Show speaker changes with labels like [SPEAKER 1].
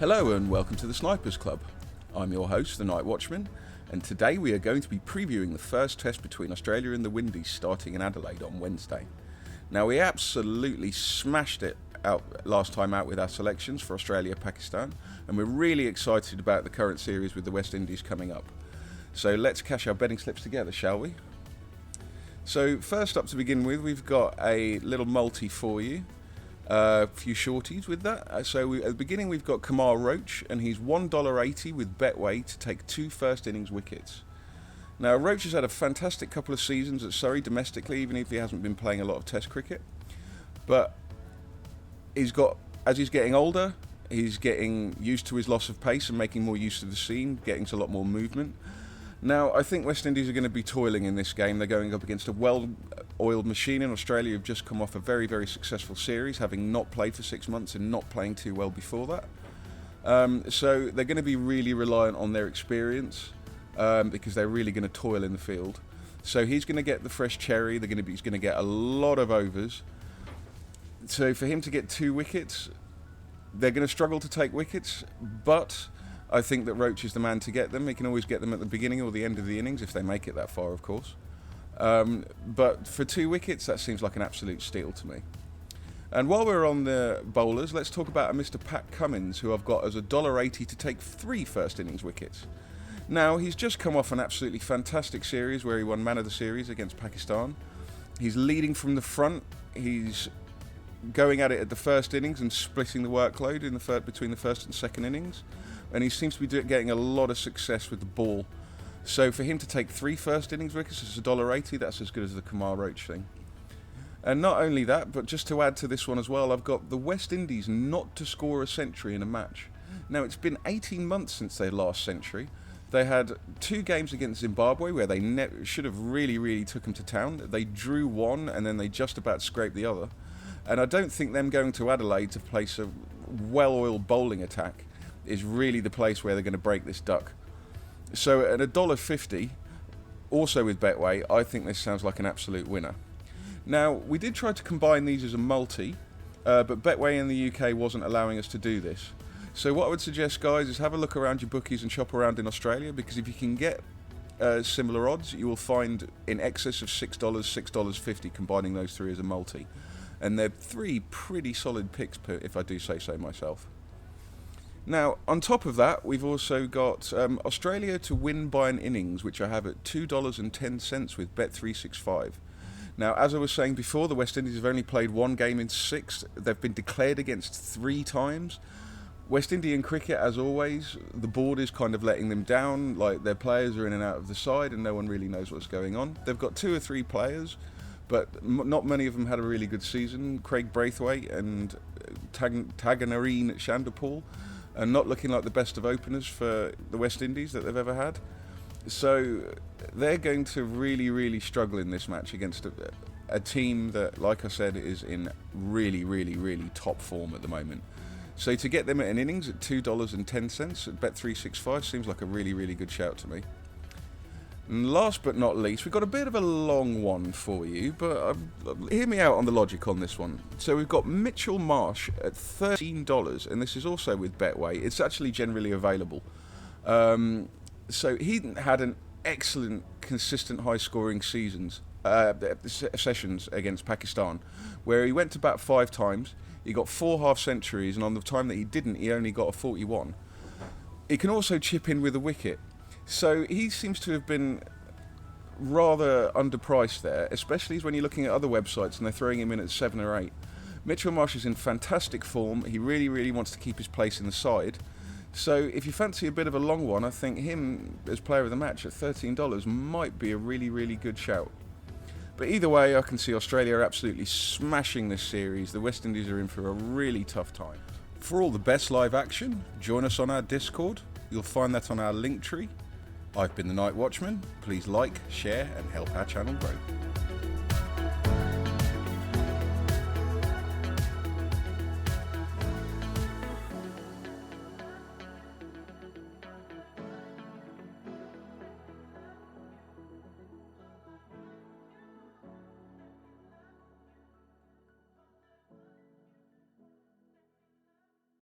[SPEAKER 1] Hello and welcome to the Snipers Club. I'm your host, the Nightwatchman, and today we are going to be previewing the first test between Australia and the Windies starting in Adelaide on Wednesday. Now, we absolutely smashed it out last time out with our selections for Australia-Pakistan, and we're really excited about the current series with the West Indies coming up. So let's cash our betting slips together, shall we? So first up to begin with, we've got a little multi for you. A few shorties with that. At the beginning we've got Kamar Roach, and he's $1.80 with Betway to take 2 first innings wickets. Now, Roach has had a fantastic couple of seasons at Surrey domestically, even if he hasn't been playing a lot of Test cricket. But as he's getting older, he's getting used to his loss of pace and making more use of the seam, getting to a lot more movement. Now, I think West Indies are going to be toiling in this game. They're going up against a well-oiled machine in Australia who've just come off a very, very successful series, having not played for 6 months and not playing too well before that. So they're going to be really reliant on their experience because they're really going to toil in the field. So he's going to get the fresh cherry. He's going to get a lot of overs. So for him to get 2 wickets, they're going to struggle to take wickets, but I think that Roach is the man to get them. He can always get them at the beginning or the end of the innings, if they make it that far, of course. But for 2 wickets, that seems like an absolute steal to me. And while we're on the bowlers, let's talk about a Mr. Pat Cummins, who I've got as $1.80 to take 3 first innings wickets. Now, he's just come off an absolutely fantastic series where he won Man of the Series against Pakistan. He's leading from the front. He's going at it at the first innings and splitting the workload in between the first and second innings. And he seems to be getting a lot of success with the ball. So for him to take 3 first innings wickets, it's $1.80. That's as good as the Kamar Roach thing. And not only that, but just to add to this one as well, I've got the West Indies not to score a century in a match. Now, it's been 18 months since their last century. They had 2 games against Zimbabwe where they should have really took them to town. They drew 1 and then they just about scraped the other. And I don't think them going to Adelaide to place a well-oiled bowling attack is really the place where they're going to break this duck. So at $1.50, also with Betway, I think this sounds like an absolute winner. Now, we did try to combine these as a multi, but Betway in the UK wasn't allowing us to do this. So what I would suggest, guys, is have a look around your bookies and shop around in Australia, because if you can get similar odds, you will find in excess of $6, $6.50 combining those 3 as a multi. And they're 3 pretty solid picks, if I do say so myself. Now, on top of that, we've also got Australia to win by an innings, which I have at $2.10 with Bet365. Now, as I was saying before, the West Indies have only played 1 game in 6. They've been declared against 3 times. West Indian cricket, as always, the board is kind of letting them down. Like, their players are in and out of the side and no one really knows what's going on. They've got 2 or 3 players, but not many of them had a really good season. Craig Braithwaite and Taganareen Chanderpaul are not looking like the best of openers for the West Indies that they've ever had. So they're going to really struggle in this match against a team that, like I said, is in really top form at the moment. So to get them at an innings at $2.10 at Bet365 seems like a really good shout to me. And last but not least, we've got a bit of a long one for you, but hear me out on the logic on this one. So we've got Mitchell Marsh at $13, and this is also with Betway. It's actually generally available. So he had an excellent, consistent, high-scoring sessions against Pakistan, where he went to bat 5 times. He got 4 half-centuries, and on the time that he didn't, he only got a 41. He can also chip in with a wicket. So he seems to have been rather underpriced there, especially when you're looking at other websites and they're throwing him in at 7 or 8. Mitchell Marsh is in fantastic form. He really wants to keep his place in the side. So if you fancy a bit of a long one, I think him as player of the match at $13 might be a really good shout. But either way, I can see Australia are absolutely smashing this series. The West Indies are in for a really tough time. For all the best live action, join us on our Discord. You'll find that on our link tree. I've been the Nightwatchman. Please like, share and help our channel grow.